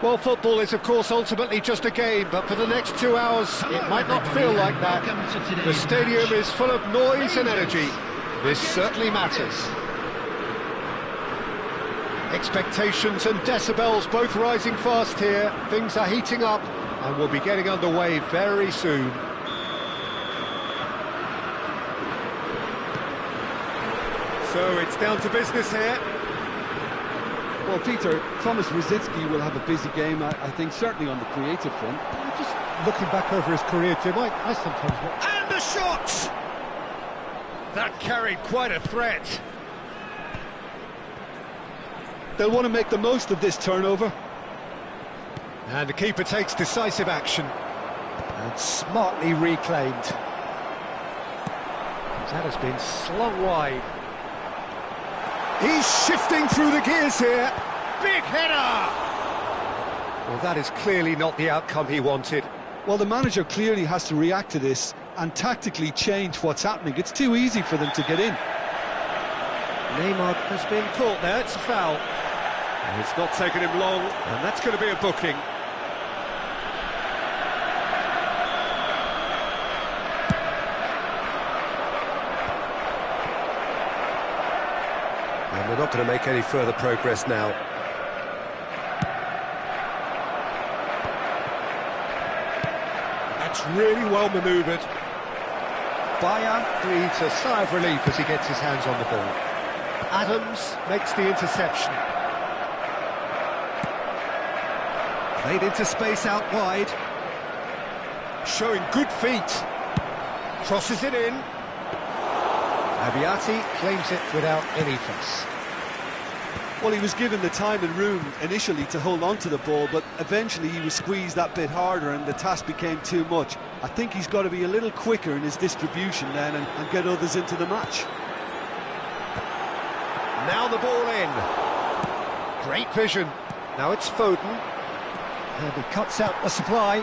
Well, football is, of course, ultimately just a game, but for the next 2 hours, it might not feel like that. The stadium is full of noise and energy. This certainly matters. Expectations and decibels both rising fast here. Things are heating up, and we'll be getting underway very soon. So it's down to business here. Well, Peter, Thomas Rosicky will have a busy game, I think, certainly on the creative front. Just looking back over his career, Jim, I sometimes... And a shot! That carried quite a threat. They'll want to make the most of this turnover. And the keeper takes decisive action. And smartly reclaimed. That has been slung wide. He's shifting through the gears here. Big header! Well, that is clearly not the outcome he wanted. Well, the manager clearly has to react to this and tactically change what's happening. It's too easy for them to get in. Neymar has been caught there, it's a foul. And it's not taken him long, and that's going to be a booking. And we're not going to make any further progress now. That's really well manoeuvred. Bayer breathes a sigh of relief as he gets his hands on the ball. Adams makes the interception. Played into space out wide. Showing good feet. Crosses it in. Abiati claims it without any fuss. Well, he was given the time and room initially to hold on to the ball, but eventually he was squeezed that bit harder and the task became too much. I think he's got to be a little quicker in his distribution then and get others into the match. Now the ball in. Great vision. Now it's Foden. And he cuts out the supply.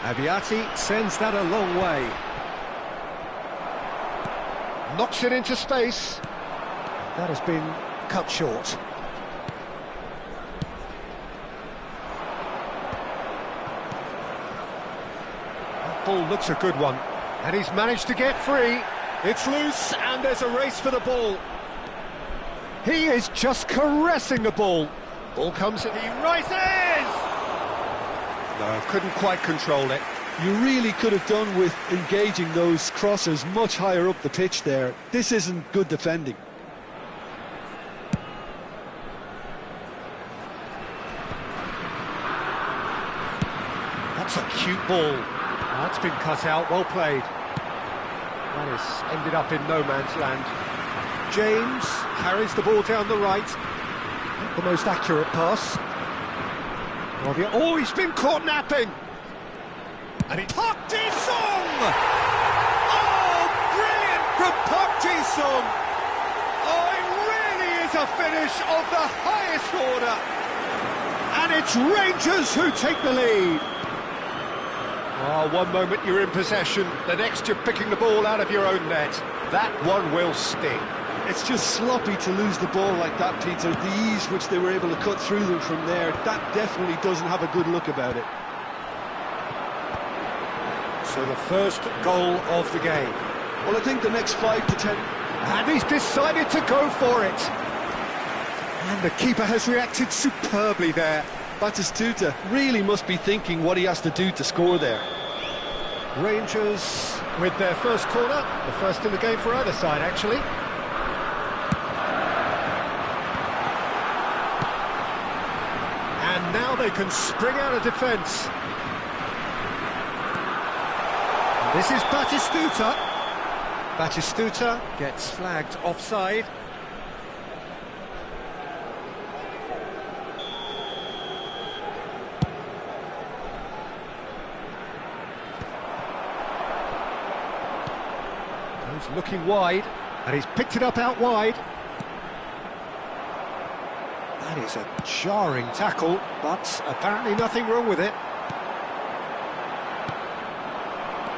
Abiati sends that a long way. Knocks it into space. That has been cut short. That ball looks a good one. And he's managed to get free. It's loose, and there's a race for the ball. He is just caressing the ball. Ball comes in, he rises! No, couldn't quite control it. You really could have done with engaging those crossers much higher up the pitch there. This isn't good defending. That's a cute ball. That's been cut out, well played. That has ended up in no man's land. James carries the ball down the right. Not the most accurate pass. Oh, he's been caught napping. And it's Park Ji-sung! Oh, brilliant from Park Ji-sung! Oh, it really is a finish of the highest order. And it's Rangers who take the lead. Oh, one moment you're in possession, the next you're picking the ball out of your own net. That one will sting. It's just sloppy to lose the ball like that, Peter. The ease which they were able to cut through them from there, that definitely doesn't have a good look about it. So the first goal of the game. Well, I think the next 5 to 10... And he's decided to go for it. And the keeper has reacted superbly there. Batistuta really must be thinking what he has to do to score there. Rangers with their first corner, the first in the game for either side, actually. And now they can spring out of defence. This is Batistuta. Batistuta gets flagged offside. He's looking wide, and he's picked it up out wide. That is a jarring tackle, but apparently nothing wrong with it.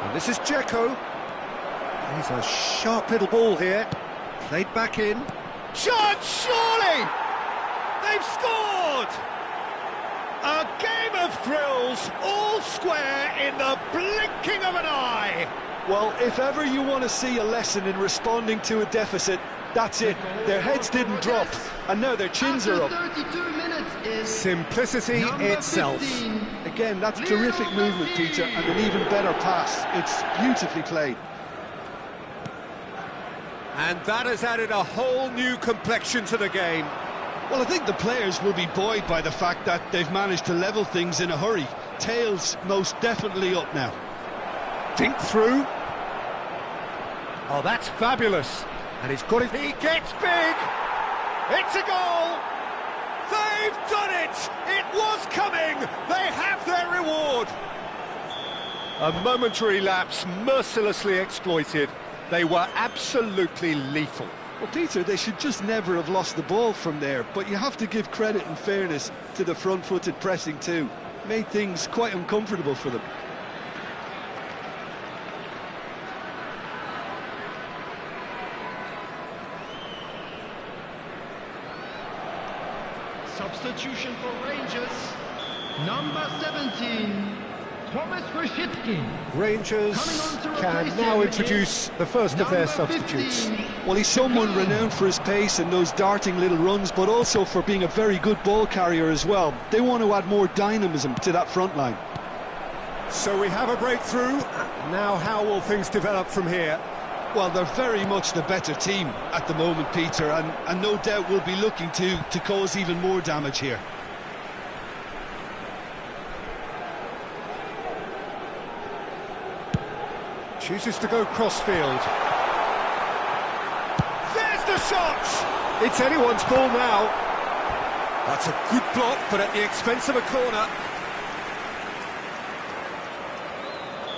And this is Dzeko. He's a sharp little ball here. Played back in. Shot, surely! They've scored! A game of thrills, all square in the blinking of an eye. Well, if ever you want to see a lesson in responding to a deficit, that's it. Their heads didn't drop, and now their chins are up. 32 minutes is Simplicity itself. 15. Again, that's terrific movement, Peter, and an even better pass. It's beautifully played. And that has added a whole new complexion to the game. Well, I think the players will be buoyed by the fact that they've managed to level things in a hurry. Tails most definitely up now. Dink through. Oh, that's fabulous. And he's got it. He gets big. It's a goal. They've done it. It was coming. They have their reward. A momentary lapse mercilessly exploited. They were absolutely lethal. Well, Peter, they should just never have lost the ball from there, but you have to give credit and fairness to the front-footed pressing too. Made things quite uncomfortable for them. Substitution for Rangers, number 17, Thomas Rashitsky. Rangers can now introduce the first of their substitutes. Well, he's someone renowned for his pace and those darting little runs, but also for being a very good ball carrier as well. They want to add more dynamism to that front line. So we have a breakthrough. Now how will things develop from here? Well, they're very much the better team at the moment, Peter, and no doubt will be looking to cause even more damage here. Chooses to go crossfield. There's the shot! It's anyone's ball now. That's a good block, but at the expense of a corner.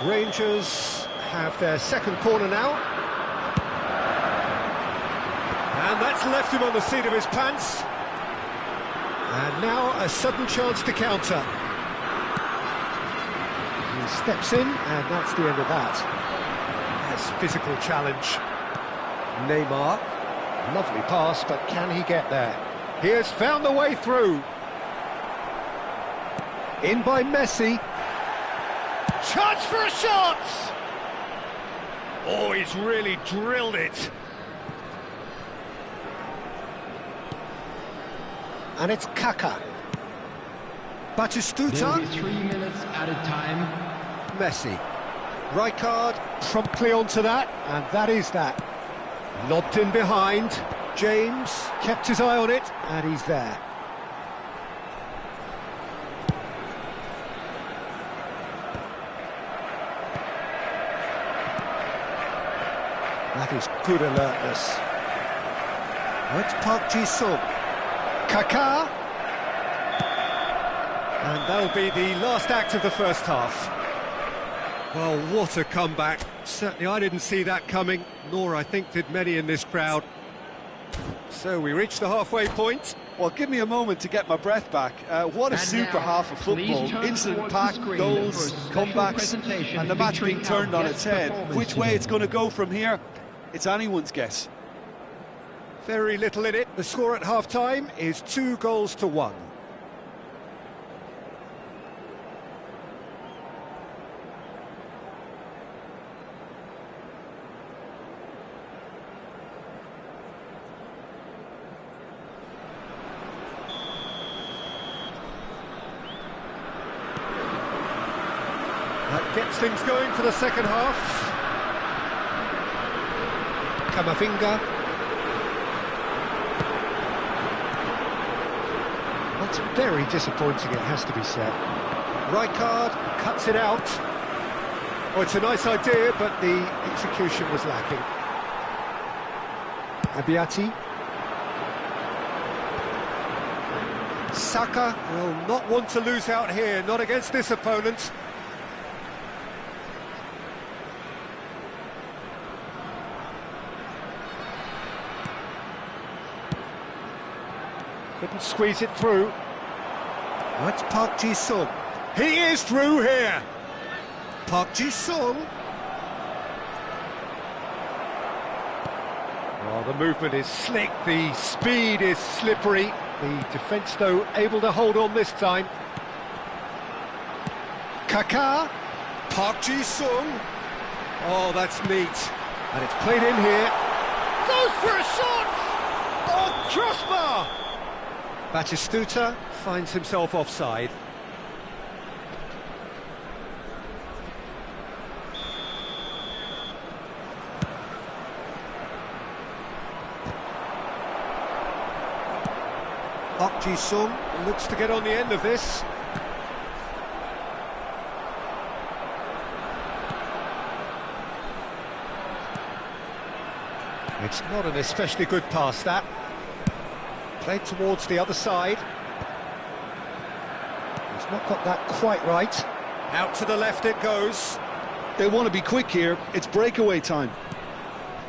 Rangers have their second corner now. And that's left him on the seat of his pants. And now a sudden chance to counter. He steps in, and that's the end of that. Nice physical challenge. Neymar, lovely pass, but can he get there? He has found the way through. In by Messi. Chance for a shot! Oh, he's really drilled it. And it's Kaka. Batistuta. There'll be 3 minutes at a time. Messi. Rijkaard promptly onto that, and that is that. Lobbed in behind. James kept his eye on it, and he's there. That is good alertness. It's Park Ji-sung. Kaká. And that'll be the last act of the first half. Well, what a comeback. Certainly I didn't see that coming, nor I think did many in this crowd. So we reach the halfway point. Well, give me a moment to get my breath back. What a super half of football. Incident-packed, goals, comebacks, and the match being turned on its head. Which way it's going to go from here, it's anyone's guess. Very little in it. The score at half-time is 2-1. That gets things going for the second half. Camavinga. That's very disappointing, it has to be said. Rijkaard cuts it out. Oh, it's a nice idea, but the execution was lacking. Abiati. Saka will not want to lose out here, not against this opponent. Couldn't squeeze it through. That's Park Ji-sung. He is through here. Park Ji-sung. Oh, the movement is slick, the speed is slippery. The defence, though, able to hold on this time. Kaká. Park Ji-sung. Oh, that's neat. And it's played in here. Goes for a shot! Oh, crossbar! Batistuta finds himself offside. Park Ji-sung looks to get on the end of this. It's not an especially good pass, that. Played towards the other side. He's not got that quite right. Out to the left it goes. They want to be quick here. It's breakaway time.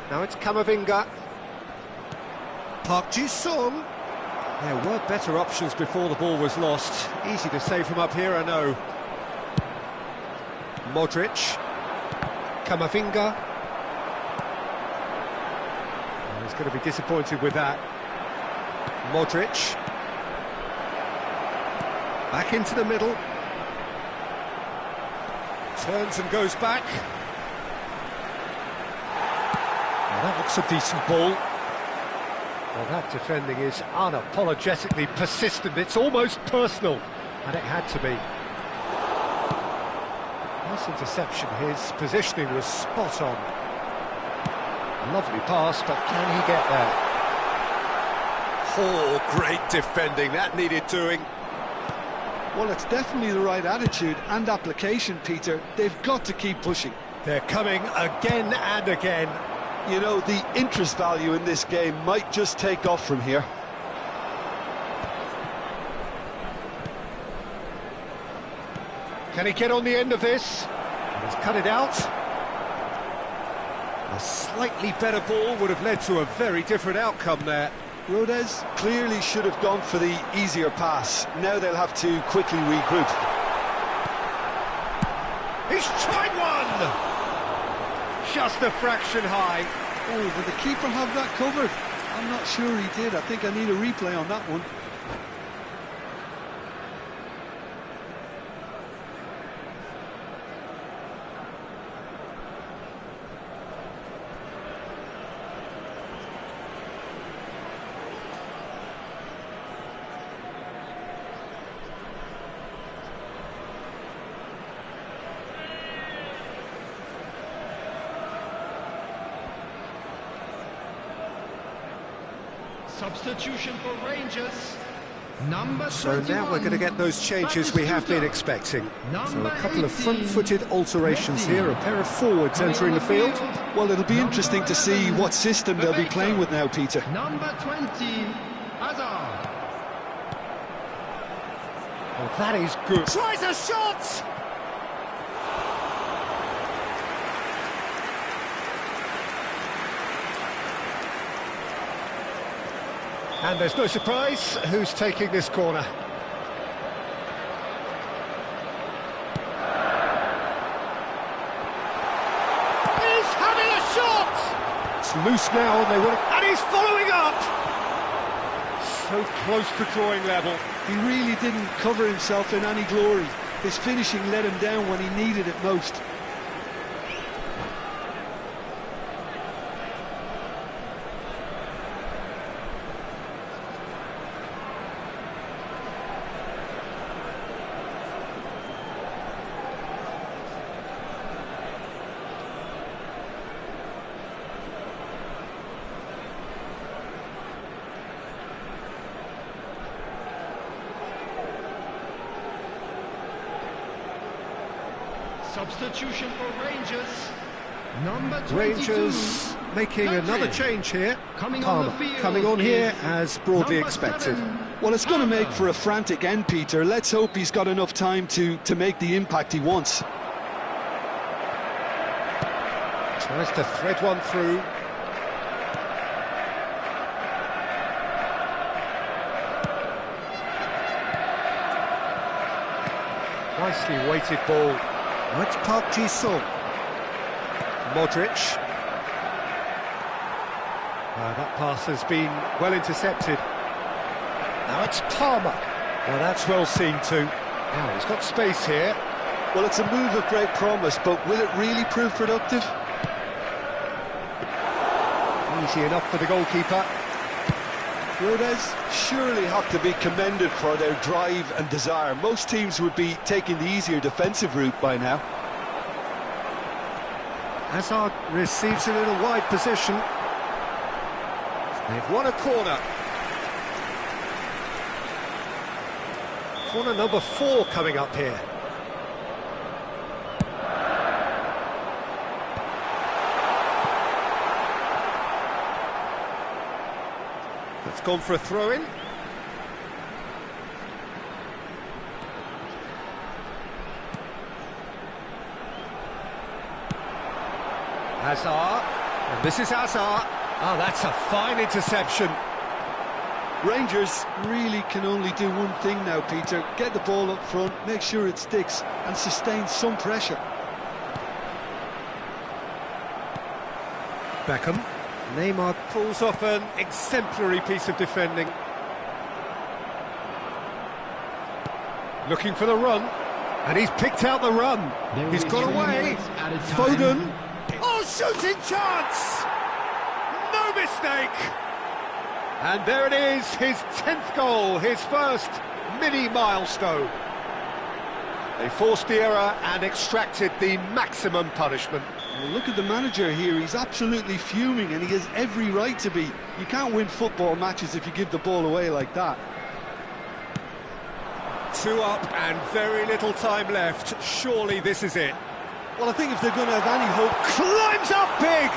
Now it's Camavinga. Park Ji-sung. There were better options before the ball was lost. Easy to save from up here, I know. Modric. Camavinga. Oh, he's going to be disappointed with that. Modric. Back into the middle. Turns and goes back. Well, that looks a decent ball. Well, that defending is unapologetically persistent. It's almost personal, and it had to be. Nice interception. His positioning was spot on. Lovely pass, but can he get there? Oh, great defending. That needed doing. Well, it's definitely the right attitude and application, Peter. They've got to keep pushing. They're coming again and again. You know, the interest value in this game might just take off from here. Can he get on the end of this? He's cut it out. A slightly better ball would have led to a very different outcome there. Rodez clearly should have gone for the easier pass. Now they'll have to quickly regroup. He's tried one! Just a fraction high. Oh, did the keeper have that covered? I'm not sure he did. I think I need a replay on that one. Substitution for Rangers. Number So now we're going to get those changes we have been expecting. So a couple of front-footed alterations here, a pair of forwards entering the field. Well, it'll be interesting to see what system they'll be playing with now, Peter. Number 20, Hazard. Well, that is good. Tries a shot! And there's no surprise who's taking this corner. He's having a shot! It's loose now, and he's following up! So close to drawing level. He really didn't cover himself in any glory. His finishing let him down when he needed it most. Substitution for Rangers. Number 22. Rangers making another change here. Coming on the field coming on here is as broadly number expected. 7. Well, it's going to make for a frantic end, Peter. Let's hope he's got enough time to make the impact he wants. Tries to thread one through. Nicely weighted ball. It's Park Ji-sung. Modric. That pass has been well intercepted. Now it's Palmer. Well, that's well seen too. Now he's got space here. Well, it's a move of great promise, but will it really prove productive? Easy enough for the goalkeeper. Rodez surely have to be commended for their drive and desire. Most teams would be taking the easier defensive route by now. Hazard receives it in a wide position. They've won a corner. Corner number 4 coming up here. It's gone for a throw-in. Hazard, and this is Hazard. Oh, that's a fine interception. Rangers really can only do one thing now, Peter. Get the ball up front, make sure it sticks, and sustain some pressure. Beckham. Neymar pulls off an exemplary piece of defending. Looking for the run, and he's picked out the run. He's got away. Foden. Oh, shooting chance! No mistake! And there it is, his 10th goal, his first mini-milestone. They forced the error and extracted the maximum punishment. Well, look at the manager here, he's absolutely fuming and he has every right to be. You can't win football matches if you give the ball away like that. 2 up and very little time left. Surely this is it. Well, I think if they're going to have any hope... Climbs up big!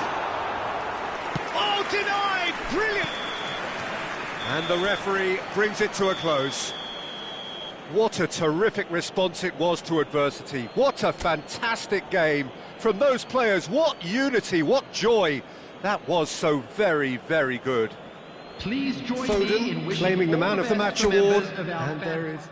Oh, denied! Brilliant! And the referee brings it to a close. What a terrific response it was to adversity. What a fantastic game from those players. What unity, what joy. That was so very, very good. Please join Foden me in wishing claiming the all man of the best match to award. members of our And there family. is...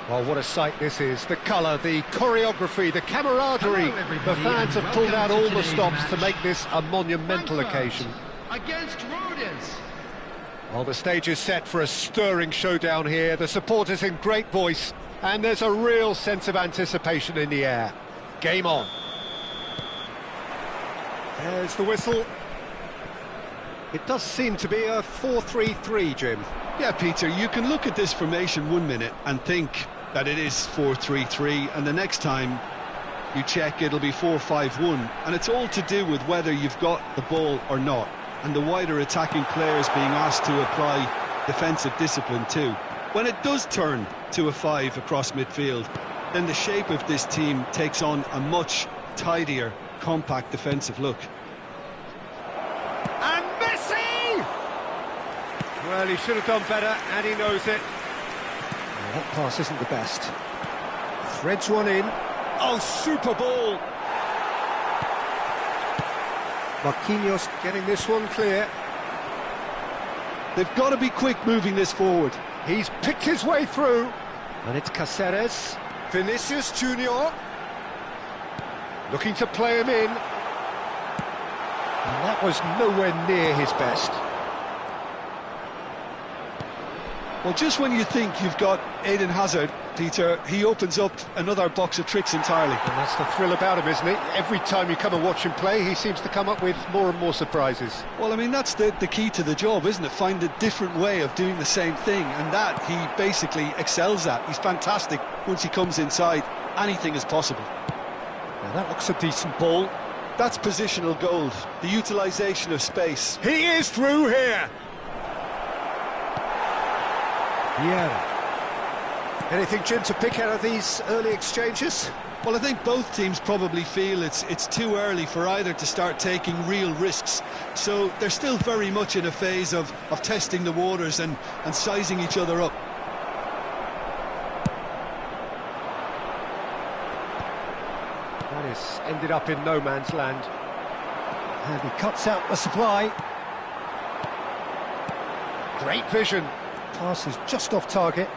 Well, what a sight this is. The colour, the choreography, the camaraderie. Hello, everybody, The fans and have pulled out welcome all to the today's stops to match. make this a monumental occasion. Against Rodez. Well, the stage is set for a stirring showdown here. The supporters in great voice, and there's a real sense of anticipation in the air. Game on. There's the whistle. It does seem to be a 4-3-3, Jim. Yeah, Peter, you can look at this formation 1 minute and think that it is 4-3-3, and the next time you check it'll be 4-5-1, and it's all to do with whether you've got the ball or not, and the wider attacking players being asked to apply defensive discipline too. When it does turn to a 5 across midfield, then the shape of this team takes on a much tidier, compact defensive look. And Messi! Well, he should have done better, and he knows it. Well, that pass isn't the best. Threads one in. Oh, super ball! Marquinhos getting this one clear. They've got to be quick moving this forward. He's picked his way through. And it's Cáceres. Vinicius Junior. Looking to play him in. And that was nowhere near his best. Well, just when you think you've got Eden Hazard, Peter, he opens up another box of tricks entirely. And that's the thrill about him, isn't it? Every time you come and watch him play, he seems to come up with more and more surprises. Well, I mean, that's the key to the job, isn't it? Find a different way of doing the same thing, and that he basically excels at. He's fantastic once he comes inside. Anything is possible. Now that looks a decent ball. That's positional gold, the utilisation of space. He is through here! Yeah. Anything, Jim, to pick out of these early exchanges? Well, I think both teams probably feel it's too early for either to start taking real risks. So they're still very much in a phase of testing the waters and sizing each other up. That is ended up in no man's land. And he cuts out the supply. Great vision. Pass is just off target.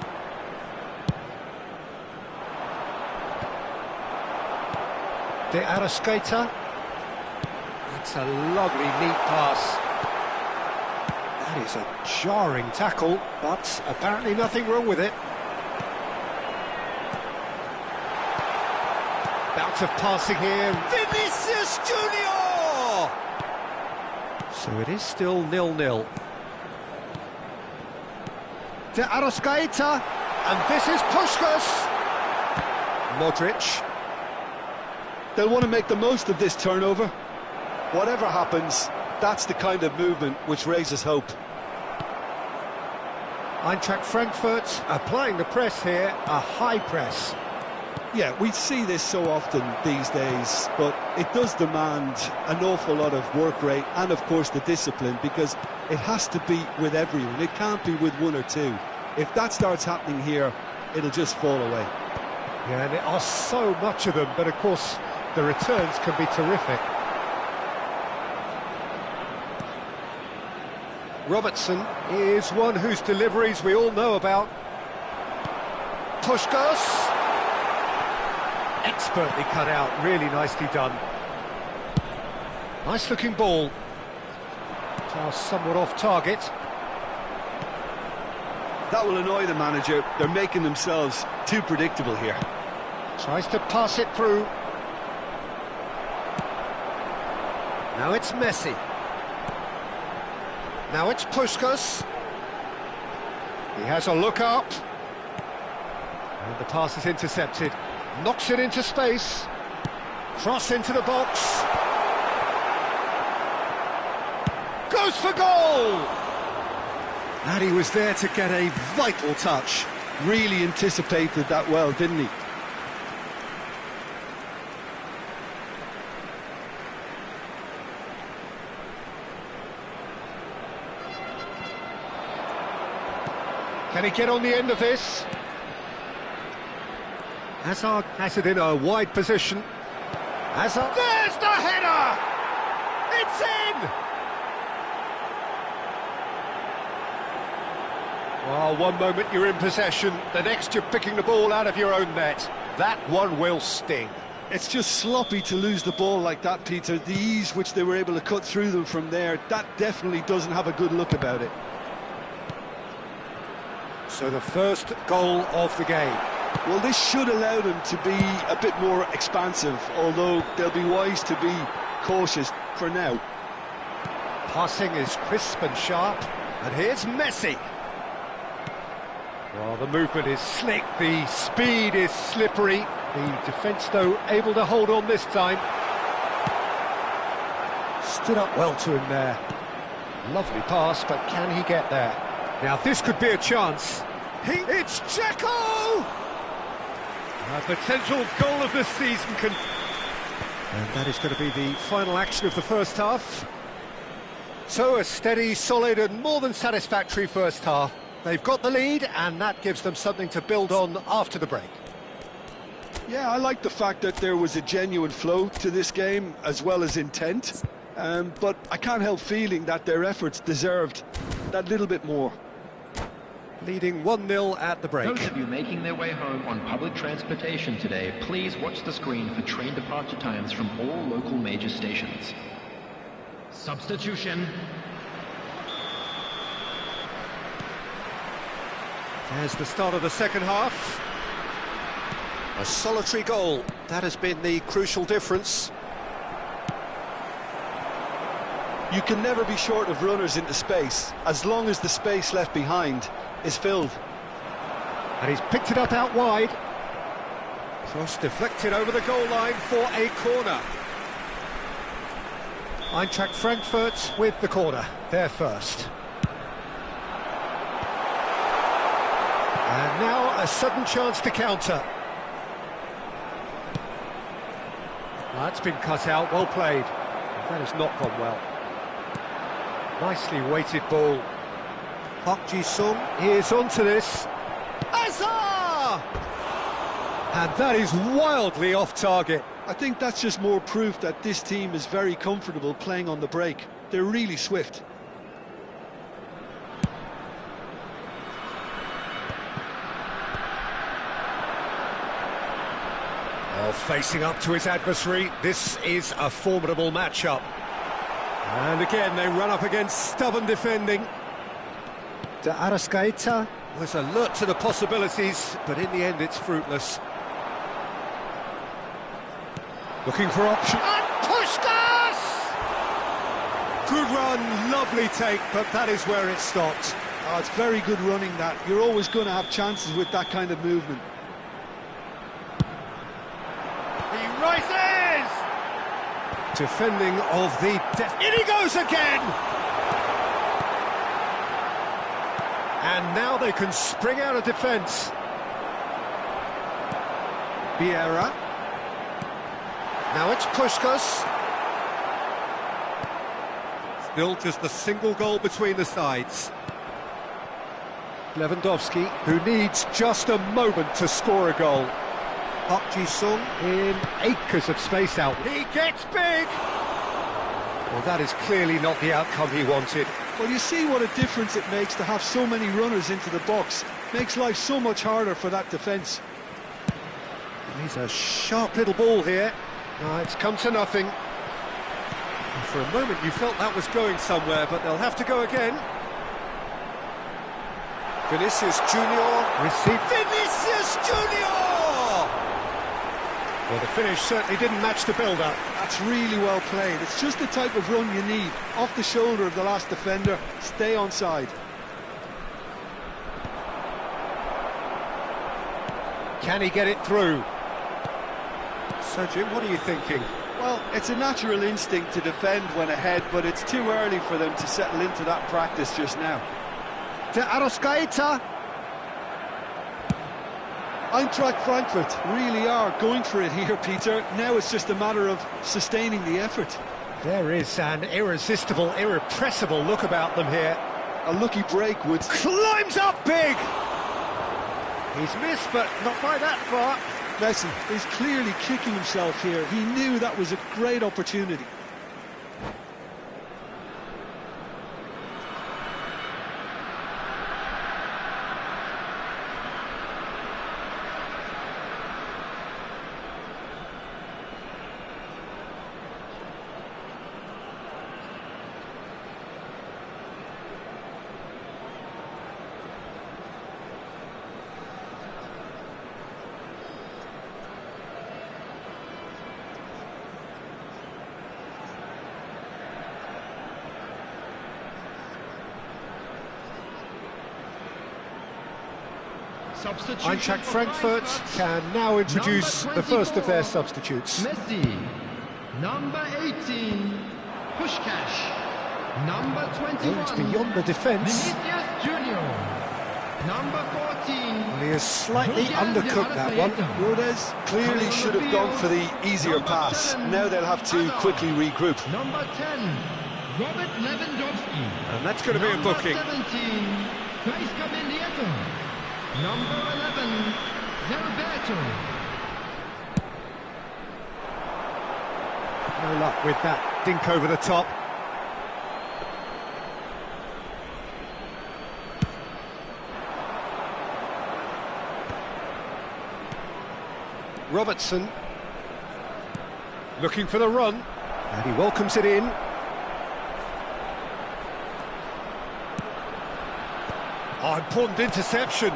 De Arrascaeta. That's a lovely, neat pass. That is a jarring tackle, but apparently nothing wrong with it. Bout of passing here. Vinicius Junior! So it is still 0-0. De Arrascaeta, and this is Puskás. Modric. They'll want to make the most of this turnover. Whatever happens, that's the kind of movement which raises hope. Eintracht Frankfurt applying the press here, a high press. Yeah, we see this so often these days, but it does demand an awful lot of work rate and, of course, the discipline, because it has to be with everyone. It can't be with one or two. If that starts happening here, it'll just fall away. Yeah, and there are so much of them, but of course the returns can be terrific. Robertson is one whose deliveries we all know about. Puskás. Expertly cut out, really nicely done. Nice looking ball. Pass somewhat off target. That will annoy the manager. They're making themselves too predictable here. Tries to pass it through. Now it's Messi. Now it's Puskás. He has a look up. And the pass is intercepted. Knocks it into space. Cross into the box. Goes for goal! And he was there to get a vital touch. Really anticipated that well, didn't he? Can he get on the end of this? Hazard has it in a wide position. Hazard. There's the header! It's in! Well, one moment you're in possession, the next you're picking the ball out of your own net. That one will sting. It's just sloppy to lose the ball like that, Peter. The ease which they were able to cut through them from there, that definitely doesn't have a good look about it. So the first goal of the game. Well, this should allow them to be a bit more expansive, although they'll be wise to be cautious for now. Passing is crisp and sharp, and here's Messi. Well, the movement is slick, the speed is slippery. The defence, though, able to hold on this time. Stood up well to him there. Lovely pass, but can he get there? Now, this could be a chance. It's Dzeko! A potential goal of the season can... And that is going to be the final action of the first half. So a steady, solid and more than satisfactory first half. They've got the lead and that gives them something to build on after the break. Yeah, I like the fact that there was a genuine flow to this game as well as intent, but I can't help feeling that their efforts deserved that little bit more. Leading 1-0 at the break. Those of you making their way home on public transportation today, please watch the screen for train departure times from all local major stations. Substitution. There's the start of the second half. A solitary goal. That has been the crucial difference. You can never be short of runners into space, as long as the space left behind is filled. And he's picked it up out wide. Cross deflected over the goal line for a corner. Eintracht Frankfurt with the corner, they're first. And now a sudden chance to counter. That's been cut out, well played. That has not gone well. Nicely weighted ball. Park Ji-sung is onto this. Azar! And that is wildly off target. I think that's just more proof that this team is very comfortable playing on the break. They're really swift. Well, facing up to his adversary, this is a formidable matchup. And again, they run up against stubborn defending. De Arrascaeta was alert to the possibilities, but in the end it's fruitless. Looking for option. And Puskás! Good run, lovely take, but that is where it stopped. Oh, it's very good running that. You're always going to have chances with that kind of movement. He rises! Defending of the... In he goes again! And now they can spring out of defence. Vieira. Now it's Puskás. Still just a single goal between the sides. Lewandowski, who needs just a moment to score a goal. Park Ji-sung in acres of space out. He gets big! Well, that is clearly not the outcome he wanted. Well, you see what a difference it makes to have so many runners into the box. Makes life so much harder for that defence. He's a sharp little ball here. It's come to nothing. For a moment you felt that was going somewhere, but they'll have to go again. Vinicius Junior received. Vinicius Junior! Well, the finish certainly didn't match the build-up. That's really well played. It's just the type of run you need. Off the shoulder of the last defender, stay onside. Can he get it through? So, Jim, what are you thinking? Well, it's a natural instinct to defend when ahead, but it's too early for them to settle into that practice just now. De Arrascaeta. Eintracht Frankfurt really are going for it here, Peter. Now it's just a matter of sustaining the effort. There is an irresistible, irrepressible look about them here. A lucky break would... Climbs up big! He's missed, but not by that far. Listen, he's clearly kicking himself here. He knew that was a great opportunity. Eintracht Frankfurt can now introduce the first of their substitutes. Messi. Number 18, Puskás. Number 21, It's beyond the defence. Vinicius Junior. Number 14, Well, he has slightly undercooked that one. Rodez clearly should have gone for the easier pass. Now they'll have to quickly regroup. Number 10, Robert Lewandowski. And that's going to be a booking. Number 17, Gaisca Mendieta. Number 11, Roberto. No luck with that dink over the top. Robertson looking for the run, and he welcomes it in. Oh, important interception.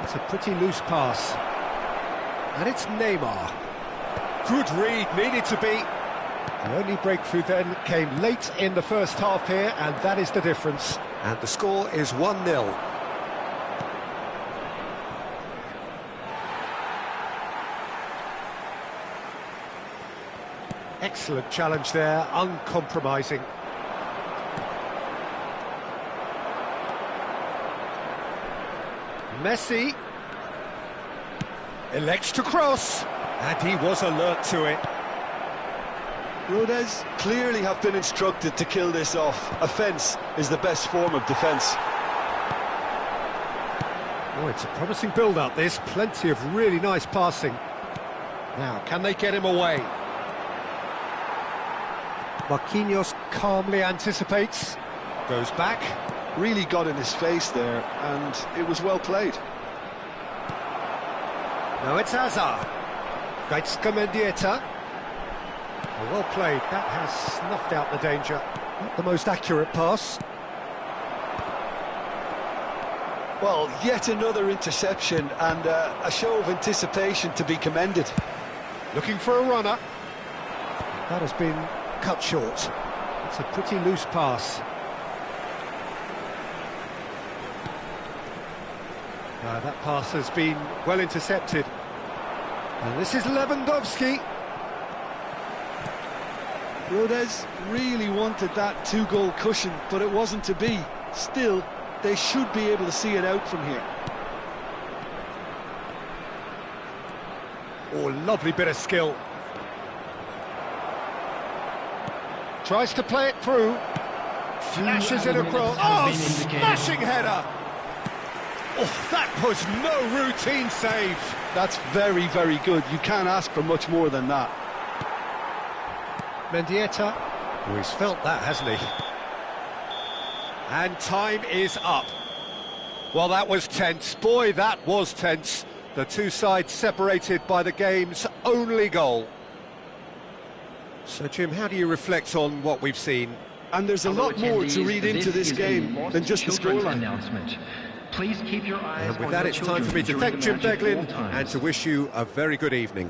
It's a pretty loose pass. And it's Neymar. Good read, needed to be. The only breakthrough then came late in the first half here, and that is the difference. And the score is 1-0. Excellent challenge there, uncompromising. Messi elects to cross, and he was alert to it. Rodez clearly have been instructed to kill this off. Offence is the best form of defence. Oh, it's a promising build-up, this. Plenty of really nice passing. Now, can they get him away? Marquinhos calmly anticipates, goes back. Really got in his face there, and it was well played. Now it's Hazard. Gaisca Mendieta. Oh, well played, that has snuffed out the danger. Not the most accurate pass. Well, yet another interception, and a show of anticipation to be commended. Looking for a runner. That has been cut short. It's a pretty loose pass. That pass has been well intercepted. And this is Lewandowski. Rodez really wanted that two-goal cushion, but it wasn't to be. Still, they should be able to see it out from here. Oh, lovely bit of skill. Tries to play it through. Flashes it across. Oh, smashing header! Oh, that was no routine save. That's very, very good. You can't ask for much more than that. Mendieta, oh, he's felt that, hasn't he? And time is up. Well, that was tense. Boy, that was tense. The two sides separated by the game's only goal. So, Jim, how do you reflect on what we've seen? And there's a lot more to read into this game than just the scoreline. Announcement. Please keep your eyes And with on that, your it's time for me to children thank Jim during the match at Beglin all times. and to wish you a very good evening.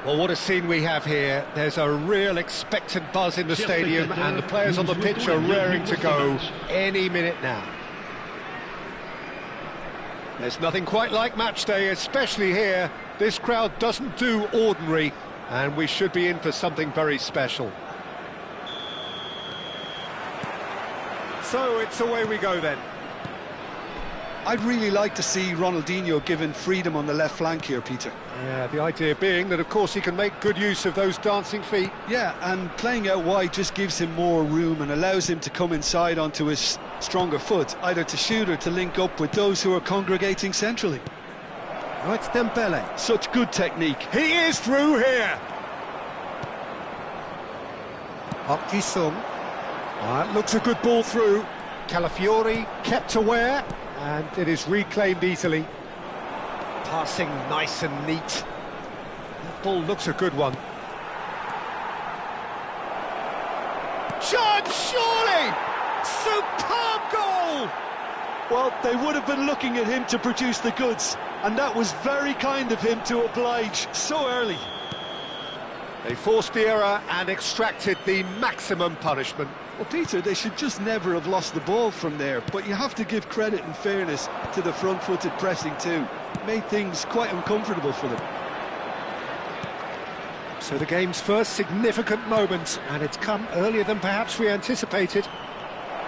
Well, what a scene we have here. There's a real expectant buzz in the stadium, and the players on the pitch are raring to go any minute now. There's nothing quite like match day, especially here. This crowd doesn't do ordinary, and we should be in for something very special. So it's away we go then. I'd really like to see Ronaldinho given freedom on the left flank here, Peter. Yeah, the idea being that, of course, he can make good use of those dancing feet. Yeah, and playing out wide just gives him more room and allows him to come inside onto his stronger foot, either to shoot or to link up with those who are congregating centrally. Oh, it's Dembele. Such good technique. He is through here. Park Ji-sung. That looks a good ball through. Calafiori kept aware, and it is reclaimed easily. Passing nice and neat. That ball looks a good one. Chance, surely! Superb goal! Well, they would have been looking at him to produce the goods, and that was very kind of him to oblige so early. They forced the error and extracted the maximum punishment. Well, Peter, they should just never have lost the ball from there, but you have to give credit and fairness to the front-footed pressing too. Made things quite uncomfortable for them. So the game's first significant moment, and it's come earlier than perhaps we anticipated.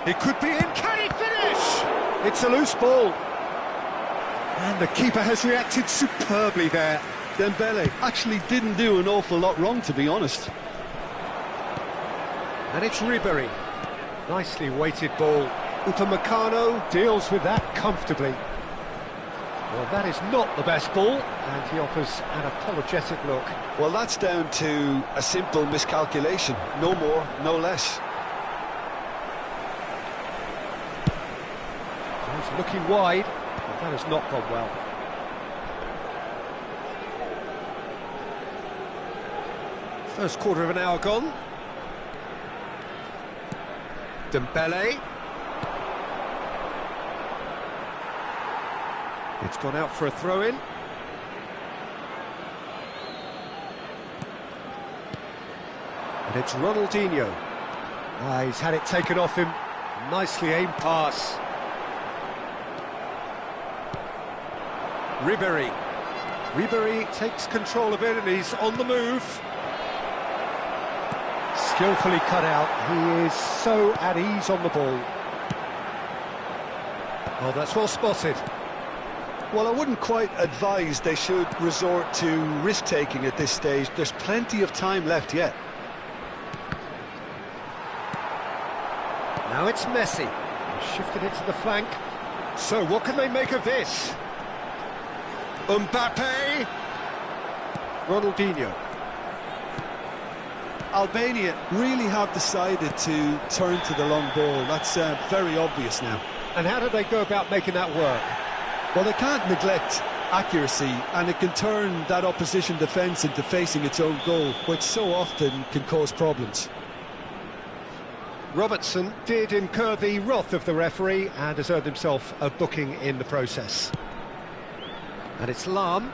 It could be in, can he finish? It's a loose ball. And the keeper has reacted superbly there. Dembele actually didn't do an awful lot wrong, to be honest. And it's Ribery. Nicely weighted ball. Upamecano deals with that comfortably. Well, that is not the best ball, and he offers an apologetic look. Well, that's down to a simple miscalculation. No more, no less. He's looking wide, but that has not gone well. First quarter of an hour gone. Dembele. It's gone out for a throw-in. And it's Ronaldinho. He's had it taken off him. Nicely aimed pass. Ribery. Ribery takes control of it and he's on the move. Skillfully cut out. He is so at ease on the ball. Oh, that's well spotted. Well, I wouldn't quite advise they should resort to risk-taking at this stage. There's plenty of time left yet. Now it's Messi. Shifted it to the flank. So what can they make of this? Mbappe. Ronaldinho. Albania really have decided to turn to the long ball. That's very obvious now. And how do they go about making that work? Well, they can't neglect accuracy, and it can turn that opposition defence into facing its own goal, which so often can cause problems. Robertson did incur the wrath of the referee and has earned himself a booking in the process. And it's Lahm.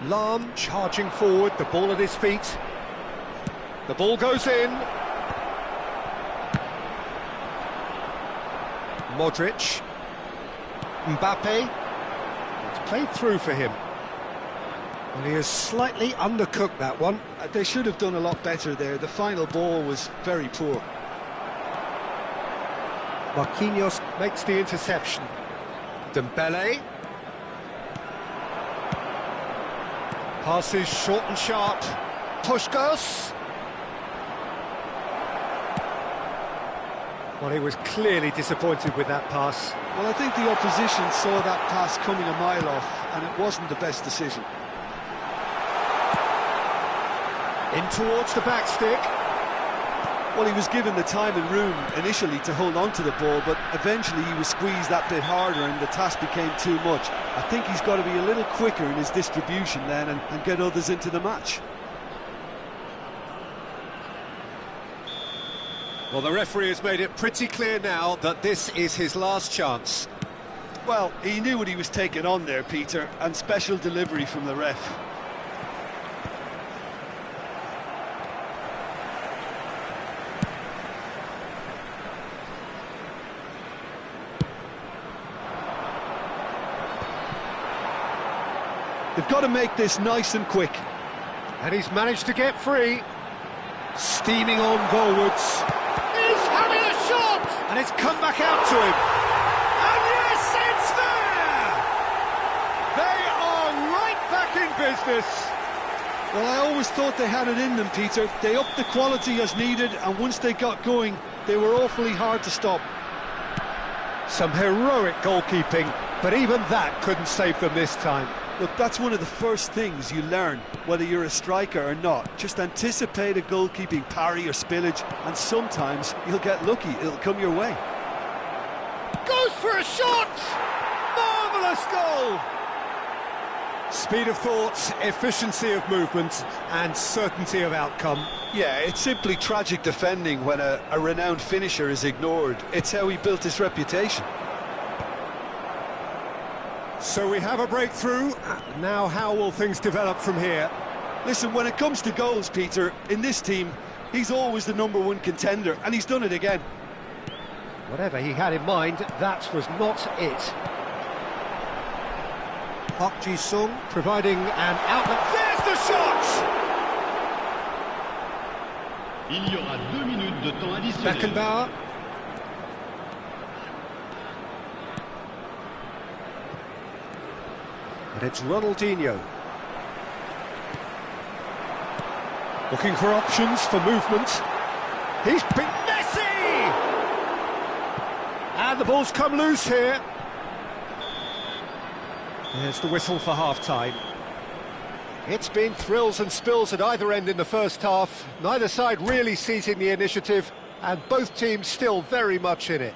Lahm charging forward, the ball at his feet. The ball goes in. Modric. Mbappe. It's played through for him. Well, he has slightly undercooked that one. They should have done a lot better there. The final ball was very poor. Marquinhos makes the interception. Dembele. Passes short and sharp. Puskás. Well, he was clearly disappointed with that pass. Well, I think the opposition saw that pass coming a mile off, and it wasn't the best decision. In towards the back stick. Well, he was given the time and room initially to hold on to the ball, but eventually he was squeezed that bit harder and the task became too much. I think he's got to be a little quicker in his distribution then and get others into the match. Well, the referee has made it pretty clear now that this is his last chance. Well, he knew what he was taking on there, Peter, and special delivery from the ref. They've got to make this nice and quick. And he's managed to get free. Steaming on goalwards. He's having a shot! And it's come back out to him. And yes, it's there! They are right back in business. Well, I always thought they had it in them, Peter. They upped the quality as needed, and once they got going, they were awfully hard to stop. Some heroic goalkeeping, but even that couldn't save them this time. Look, that's one of the first things you learn, whether you're a striker or not. Just anticipate a goalkeeping parry or spillage, and sometimes you'll get lucky. It'll come your way. Goes for a shot! Marvellous goal! Speed of thought, efficiency of movement, and certainty of outcome. Yeah, it's simply tragic defending when a renowned finisher is ignored. It's how he built his reputation. So we have a breakthrough. Now how will things develop from here? Listen, when it comes to goals, Peter, in this team, he's always the #1 contender, and he's done it again. Whatever he had in mind, that was not it. Park Ji-sung providing an outlet. There's the shot! Il y aura 2 minutes de temps additionnel. Beckenbauer. And it's Ronaldinho. Looking for options for movement. He's beat Messi! And the ball's come loose here. There's the whistle for half-time. It's been thrills and spills at either end in the first half. Neither side really seizing the initiative, and both teams still very much in it.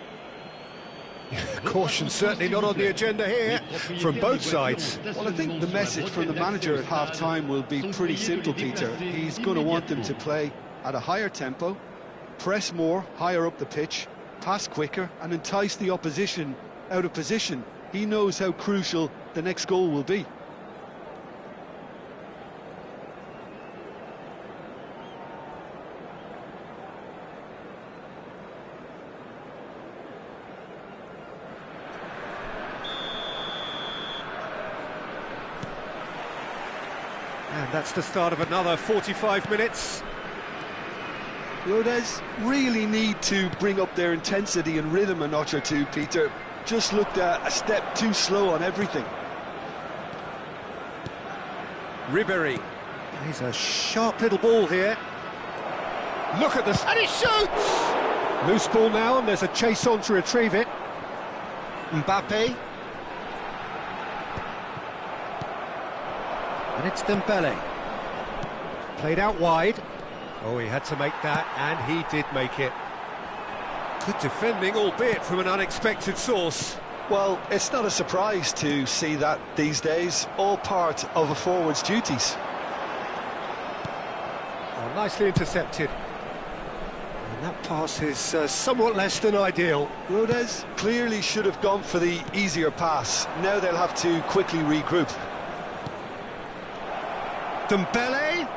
Caution certainly not on the agenda here from both sides. Well, I think the message from the manager at half-time will be pretty simple, Peter. He's going to want them to play at a higher tempo, press more, higher up the pitch, pass quicker, and entice the opposition out of position. He knows how crucial the next goal will be. And that's the start of another 45 minutes. Rodez really need to bring up their intensity and rhythm a notch or two, Peter. Just looked a step too slow on everything. Ribéry. He's a sharp little ball here. Look at this. And he shoots! Loose ball now, and there's a chase on to retrieve it. Mbappe. And it's Dembele. Played out wide. Oh, he had to make that, and he did make it. Good defending, albeit from an unexpected source. Well, it's not a surprise to see that these days, all part of a forward's duties. Oh, nicely intercepted. And that pass is somewhat less than ideal. Rodez clearly should have gone for the easier pass. Now they'll have to quickly regroup. Dembele.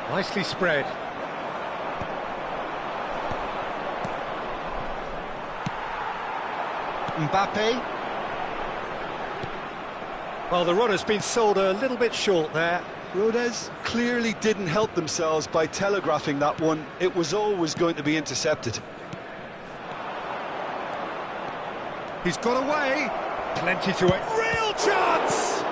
Nicely spread. Mbappe. Well, the run has been sold a little bit short there. Rodez clearly didn't help themselves by telegraphing that one. It was always going to be intercepted. He's got away. Plenty to it. Real chance!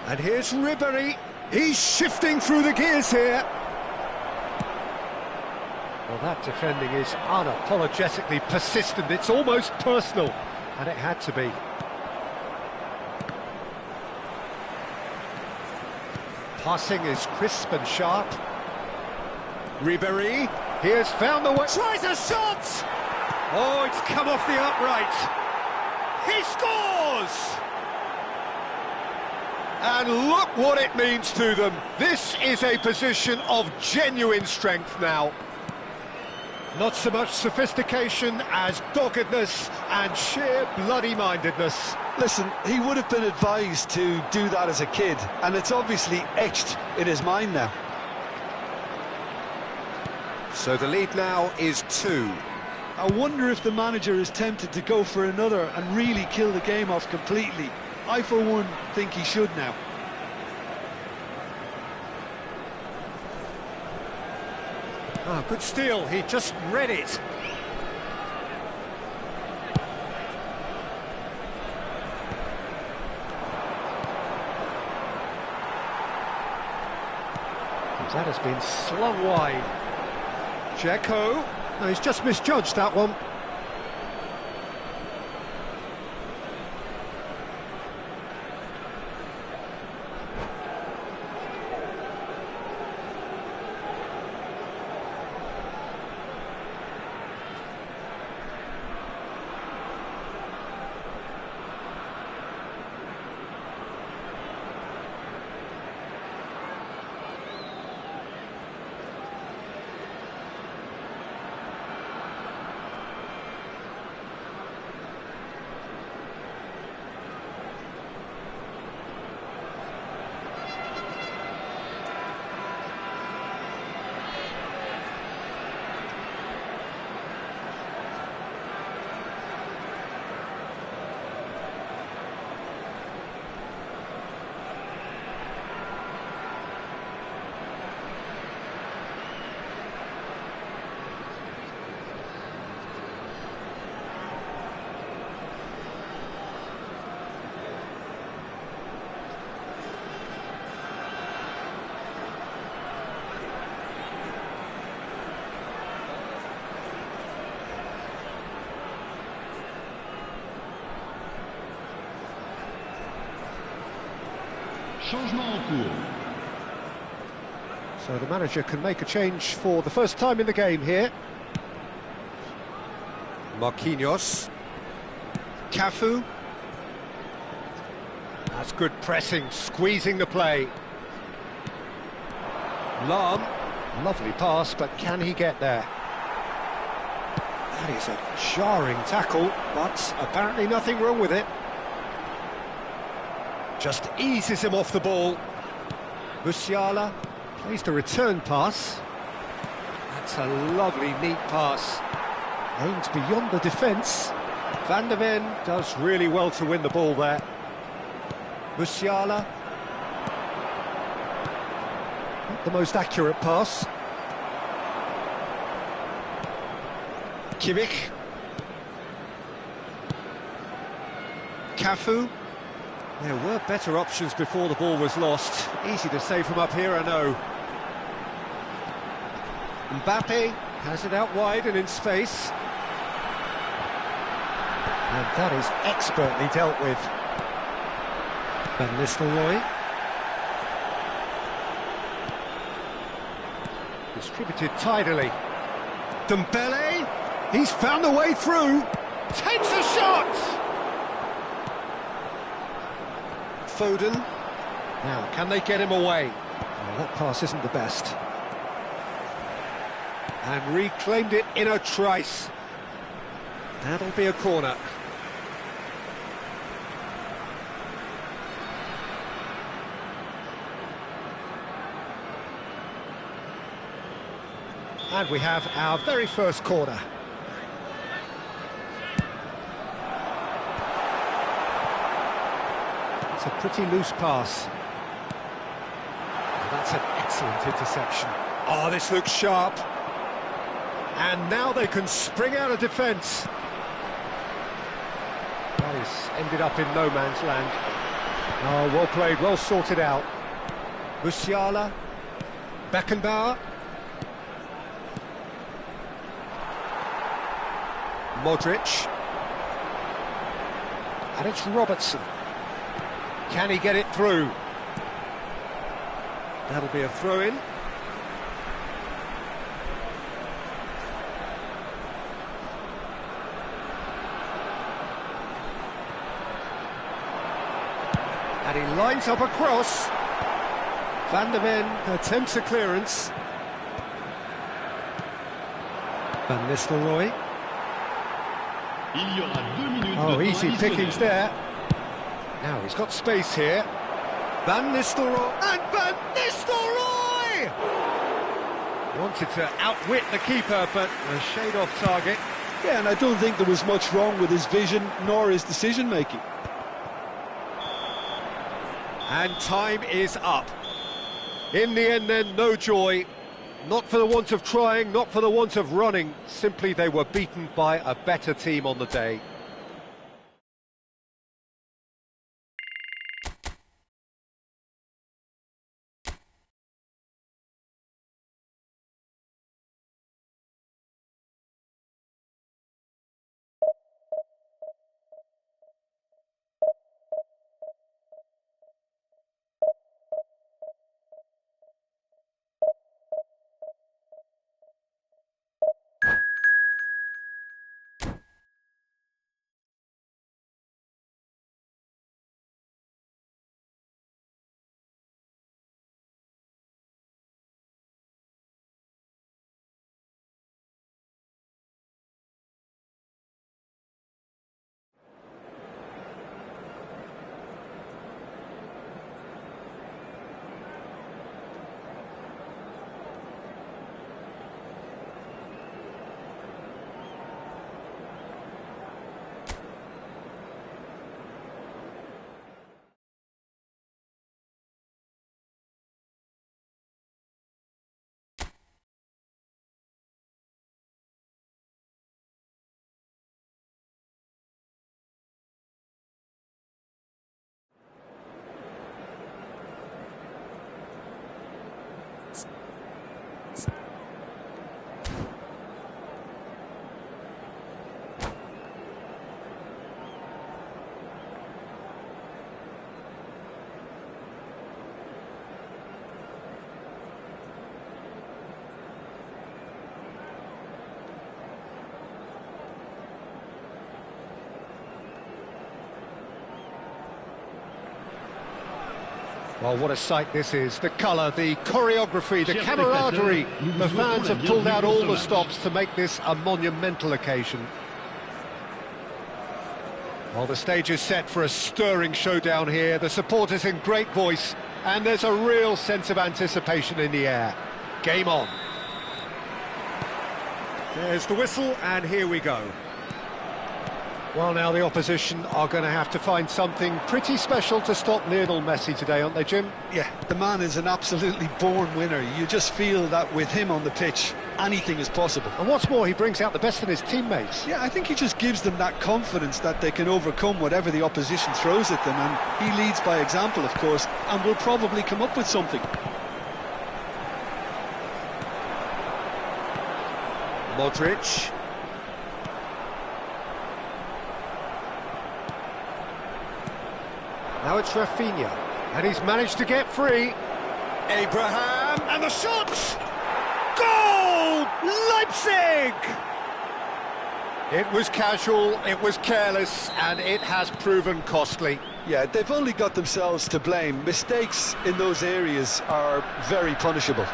And here's Ribéry. He's shifting through the gears here. Well, that defending is unapologetically persistent. It's almost personal, and it had to be. Passing is crisp and sharp. Ribéry, he has found the way. Tries a shot! Oh, it's come off the upright. He scores! And look what it means to them. This is a position of genuine strength now. Not so much sophistication as doggedness and sheer bloody-mindedness. Listen, he would have been advised to do that as a kid, and it's obviously etched in his mind now. So the lead now is 2. I wonder if the manager is tempted to go for another and really kill the game off completely. I, for one, think he should now. Oh, good steal, he just read it. That has been slung wide. Dzeko. No, he's just misjudged that one. Changement en cours. So the manager can make a change for the first time in the game here. Marquinhos. Cafu. That's good pressing, squeezing the play. Lam. Lovely pass, but can he get there? That is a jarring tackle, but apparently nothing wrong with it. Just eases him off the ball. Musiala plays the return pass. That's a lovely, neat pass. Aims beyond the defence. Van der Ven does really well to win the ball there. Musiala. Not the most accurate pass. Kimmich. Cafu. There were better options before the ball was lost. Easy to say from up here, I know. Mbappe has it out wide and in space. And that is expertly dealt with. Van Nistelrooy. Distributed tidily. Dembele. He's found a way through. Takes a shot! Foden. Now, can they get him away? Well, that pass isn't the best. And reclaimed it in a trice. That'll be a corner. And we have our very first corner. It's a pretty loose pass. And that's an excellent interception. Oh, this looks sharp. And now they can spring out of defence. That is ended up in no man's land. Oh, well played, well sorted out. Musiala. Beckenbauer. Modric. And it's Robertson. Can he get it through? That'll be a throw-in. And he lines up a cross. Van der Ven attempts a clearance. Van Nistelrooy. Il y aura 2 minutes de Oh, temps easy pickings additionnel. there. Now he's got space here. Van Nistelrooy. And Van Nistelrooy! Wanted to outwit the keeper, but a shade off target. Yeah, and I don't think there was much wrong with his vision nor his decision-making. And time is up. In the end then, no joy. Not for the want of trying, not for the want of running. Simply they were beaten by a better team on the day. Well, what a sight this is. The colour, the choreography, the camaraderie. The fans have pulled out all the stops to make this a monumental occasion. Well, the stage is set for a stirring showdown here. The supporters in great voice, and there's a real sense of anticipation in the air. Game on. There's the whistle, and here we go. Well, now the opposition are going to have to find something pretty special to stop Lionel Messi today, aren't they, Jim? Yeah, the man is an absolutely born winner. You just feel that with him on the pitch, anything is possible. And what's more, he brings out the best in his teammates. Yeah, I think he just gives them that confidence that they can overcome whatever the opposition throws at them, and he leads by example, of course, and will probably come up with something. Modric. Now it's Rafinha, and he's managed to get free. Abraham, and the shot! Goal! Leipzig! It was casual, it was careless, and it has proven costly. Yeah, they've only got themselves to blame. Mistakes in those areas are very punishable.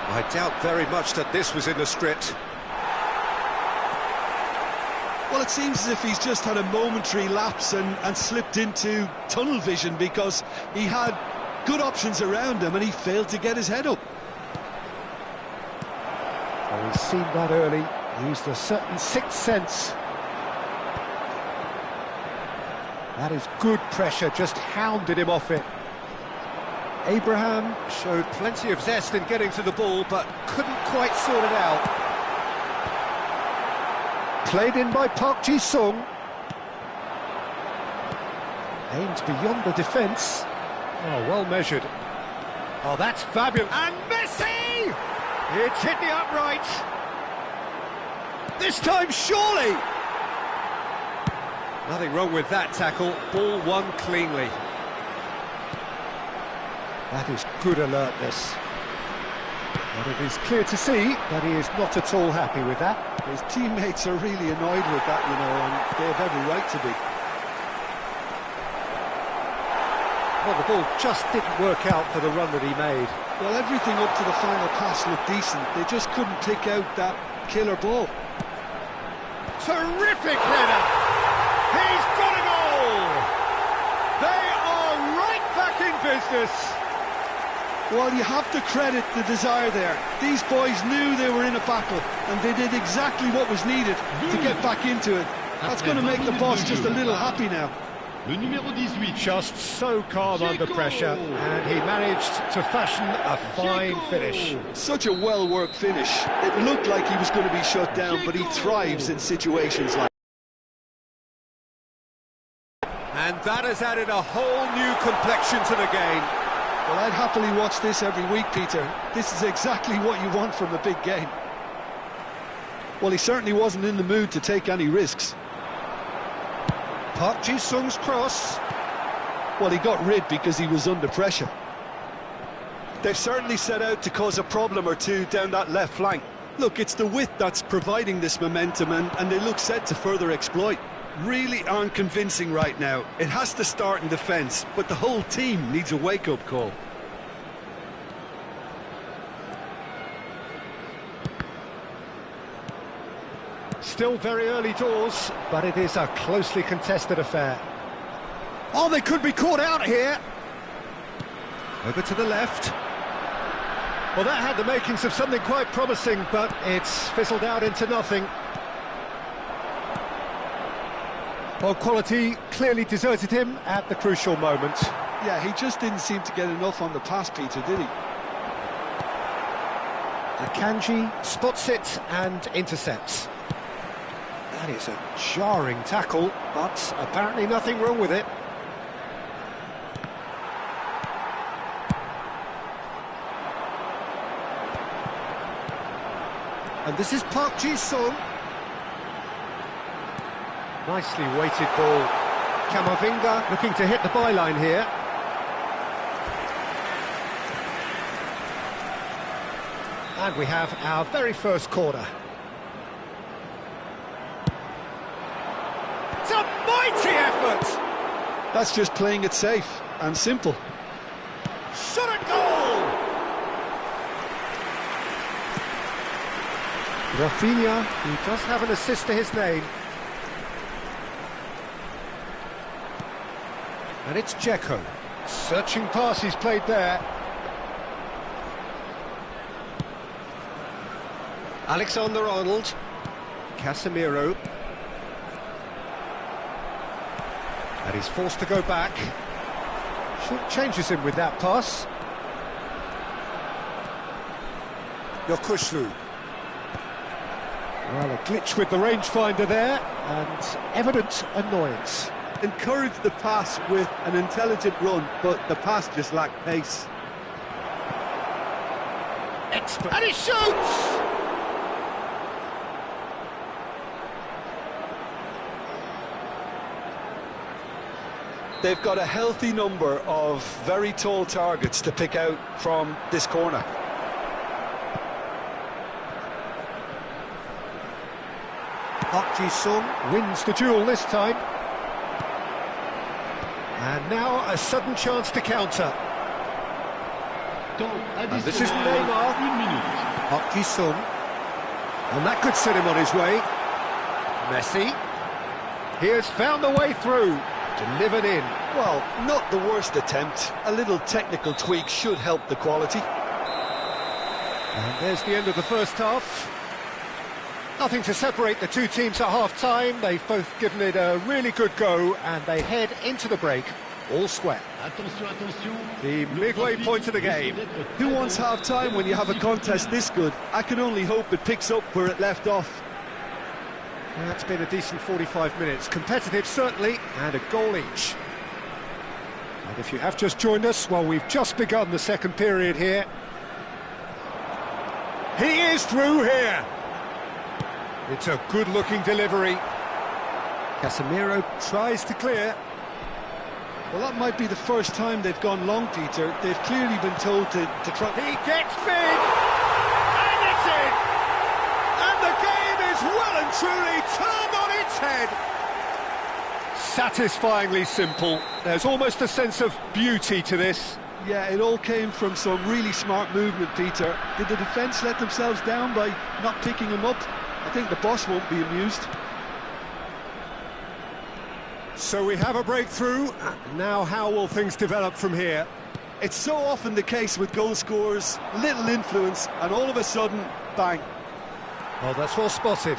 I doubt very much that this was in the script. Well, it seems as if he's just had a momentary lapse and slipped into tunnel vision, because he had good options around him and he failed to get his head up. Well, he's seen that early, used a certain sixth sense. That is good pressure, just hounded him off it. Abraham showed plenty of zest in getting to the ball, but couldn't quite sort it out. Played in by Park Ji-sung. Aimed beyond the defence. Oh, well measured. Oh, that's fabulous. And Messi! It's hit the upright. This time, surely! Nothing wrong with that tackle. Ball won cleanly. That is good alertness. But it is clear to see that he is not at all happy with that. His teammates are really annoyed with that, you know, and they have every right to be. Well, the ball just didn't work out for the run that he made. Well, everything up to the final pass looked decent. They just couldn't pick out that killer ball. Terrific header! He's got a goal! They are right back in business! Well, you have to credit the desire there. These boys knew they were in a battle, and they did exactly what was needed to get back into it. That's going to make the boss just a little happy now. Le numéro 18. Just so calm under pressure, and he managed to fashion a fine finish. Such a well-worked finish. It looked like he was going to be shut down, but he thrives in situations like that. And that has added a whole new complexion to the game. Well, I'd happily watch this every week, Peter. This is exactly what you want from a big game. Well, he certainly wasn't in the mood to take any risks. Park Ji-sung's cross. Well, he got rid because he was under pressure. They've certainly set out to cause a problem or two down that left flank. Look, it's the width that's providing this momentum, and they look set to further exploit. Really aren't convincing right now. It has to start in defence, but the whole team needs a wake-up call. Still very early doors, but it is a closely contested affair. Oh, they could be caught out here. Over to the left. Well, that had the makings of something quite promising, but it's fizzled out into nothing. Well, quality clearly deserted him at the crucial moment. Yeah, he just didn't seem to get enough on the pass, Peter, did he? Akanji spots it and intercepts. That is a jarring tackle, but apparently nothing wrong with it. And this is Park Ji-sung. Nicely weighted ball. Kamavinga looking to hit the byline here. And we have our very first corner. It's a mighty effort! That's just playing it safe and simple. Shot at goal! Rafinha, who does have an assist to his name. And it's Dzeko. Searching pass he's played there. Alexander-Arnold. Casemiro. And he's forced to go back. Short changes him with that pass. Yokushlu. Well, a glitch with the rangefinder there, and evident annoyance. Encouraged the pass with an intelligent run, but the pass just lacked pace. Expert. And he shoots! They've got a healthy number of very tall targets to pick out from this corner. Park Ji-sung wins the duel this time. And now a sudden chance to counter. And this is Neymar. Park Ji-sung. And that could set him on his way. Messi. He has found the way through. Delivered in. Well, not the worst attempt. A little technical tweak should help the quality. And there's the end of the first half. Nothing to separate the two teams at half-time. They've both given it a really good go, and they head into the break all square. The midway point of the game. Who wants half-time when you have a contest this good? I can only hope it picks up where it left off. That's been a decent 45 minutes. Competitive, certainly, and a goal each. And if you have just joined us, well, we've just begun the second period here. He is through here. It's a good-looking delivery. Casemiro tries to clear. Well, that might be the first time they've gone long, Peter. They've clearly been told to try... He gets big! And it's in! And the game is well and truly turned on its head! Satisfyingly simple. There's almost a sense of beauty to this. Yeah, it all came from some really smart movement, Peter. Did the defence let themselves down by not picking him up? I think the boss won't be amused. So we have a breakthrough. Now how will things develop from here? It's so often the case with goal scorers, little influence, and all of a sudden, bang. Oh, that's well spotted.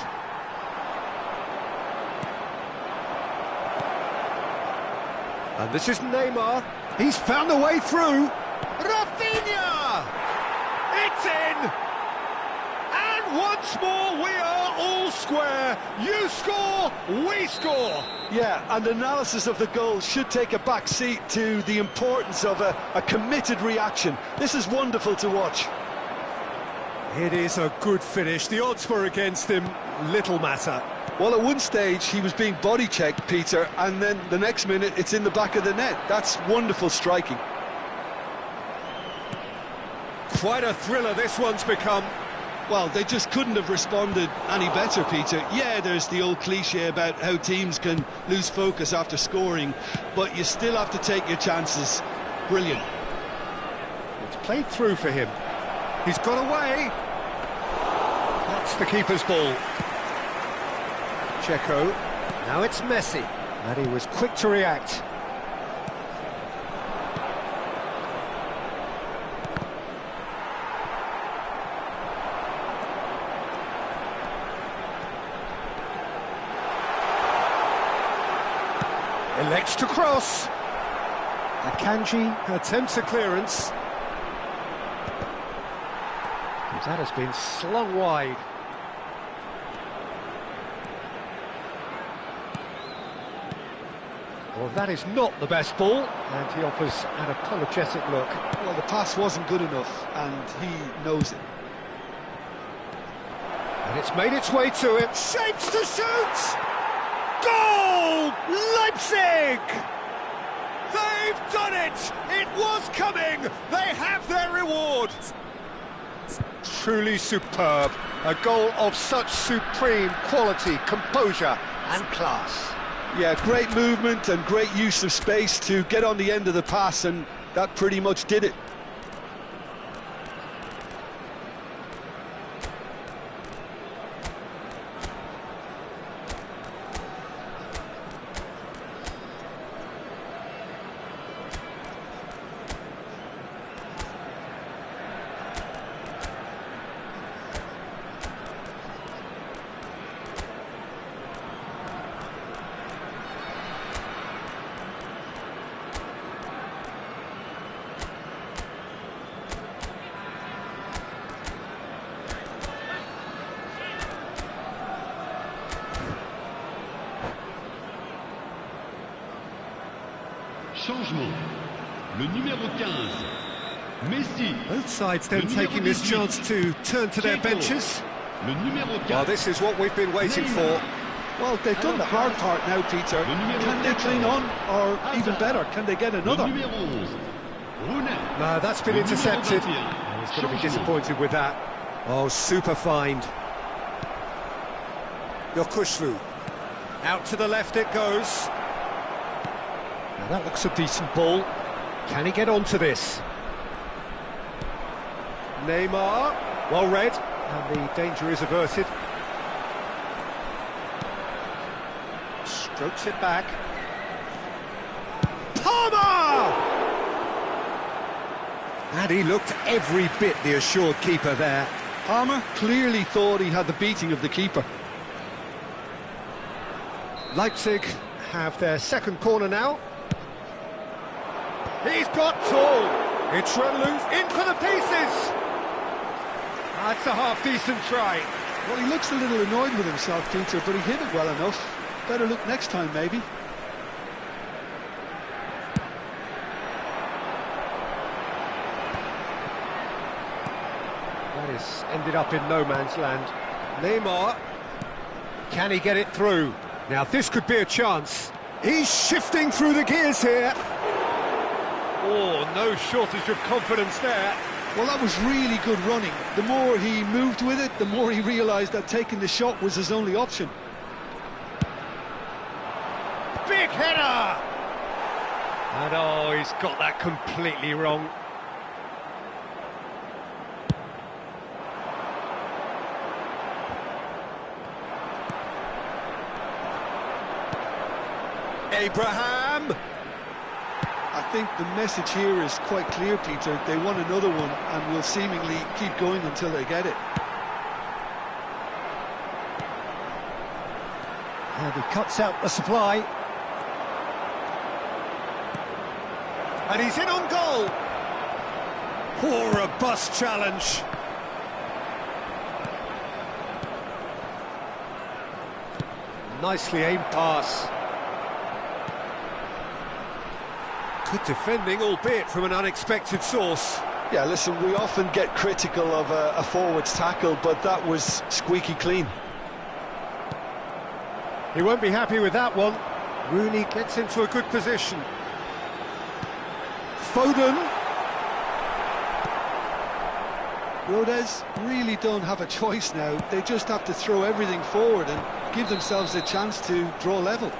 And this is Neymar. He's found a way through. Rafinha! It's in! And once more we are all square. You score, we score. Yeah, and analysis of the goal should take a back seat to the importance of a committed reaction. This is wonderful to watch. It is a good finish. The odds were against him. Little matter. Well, at one stage he was being body checked, Peter, and then the next minute it's in the back of the net. That's wonderful striking. Quite a thriller this one's become. Well, they just couldn't have responded any better, Peter. Yeah, there's the old cliche about how teams can lose focus after scoring, but you still have to take your chances. Brilliant. It's played through for him. He's got away. That's the keeper's ball. Dzeko. Now it's Messi. And he was quick to react. Elects to cross. Akanji attempts a clearance. That has been slung wide. Well, that is not the best ball, and he offers an apologetic look. Well, the pass wasn't good enough, and he knows it. And it's made its way to him. Shapes to shoot! Goal! Leipzig! They've done it! It was coming! They have their reward! Truly superb. A goal of such supreme quality, composure and class. Yeah, great movement and great use of space to get on the end of the pass, and that pretty much did it. Changement. Le numéro 15. Messi. Both sides then taking this chance to turn to their benches. Le numéro 4. Well, this is what we've been waiting for. Well, they've done the hard part now, Peter. Can they clean on, or even better, can they get another? Le numéro 11. Rooney. No, that's been intercepted. Oh, he's going to be disappointed with that. Oh, super find. Yokushlu. Out to the left it goes. Now that looks a decent ball. Can he get onto this? Neymar, well read, and the danger is averted. Strokes it back. Palmer! And he looked every bit the assured keeper there. Palmer clearly thought he had the beating of the keeper. Leipzig have their second corner now. He's got two. It's run loose, in for the pieces. That's a half-decent try. Well, he looks a little annoyed with himself, Peter, but he hit it well enough. Better look next time, maybe. That is ended up in no man's land. Neymar, can he get it through? Now this could be a chance. He's shifting through the gears here. Oh, no shortage of confidence there. Well, that was really good running. The more he moved with it, the more he realised that taking the shot was his only option. Big header! And oh, he's got that completely wrong. Abraham! think the message here is quite clear, Peter. They want another one and will seemingly keep going until they get it. And he cuts out the supply. And he's in on goal. Oh, a robust challenge. Nicely aimed pass. Good defending, albeit from an unexpected source. Yeah, listen, we often get critical of a forward's tackle, but that was squeaky clean. He won't be happy with that one. Rooney gets into a good position. Foden. Rodez really don't have a choice now. They just have to throw everything forward and give themselves a chance to draw level.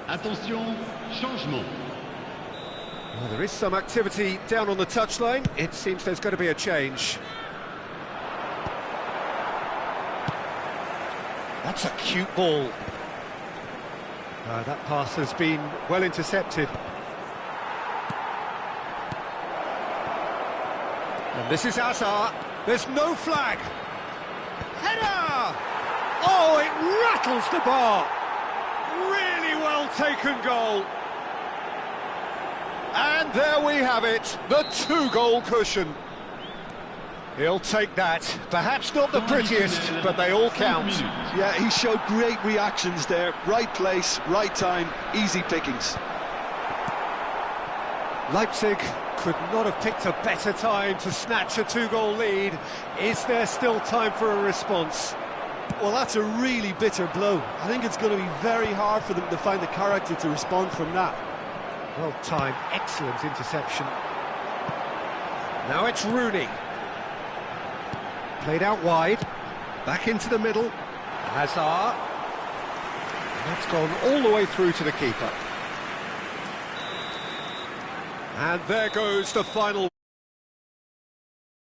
Attention, changement. Well, there is some activity down on the touchline. It seems there's going to be a change. That's a cute ball. That pass has been well intercepted. And this is Hazard. There's no flag. Header! Oh, it rattles the bar. Really well taken goal. And there we have it, the 2-goal cushion. He'll take that. Perhaps not the prettiest, but they all count. Yeah, he showed great reactions there. Right place, right time, easy pickings. Leipzig could not have picked a better time to snatch a 2-goal lead. Is there still time for a response? Well, that's a really bitter blow. I think it's going to be very hard for them to find the character to respond from that. Well timed, excellent interception. Now it's Rooney. Played out wide, back into the middle. Hazard. That's gone all the way through to the keeper. And there goes the final.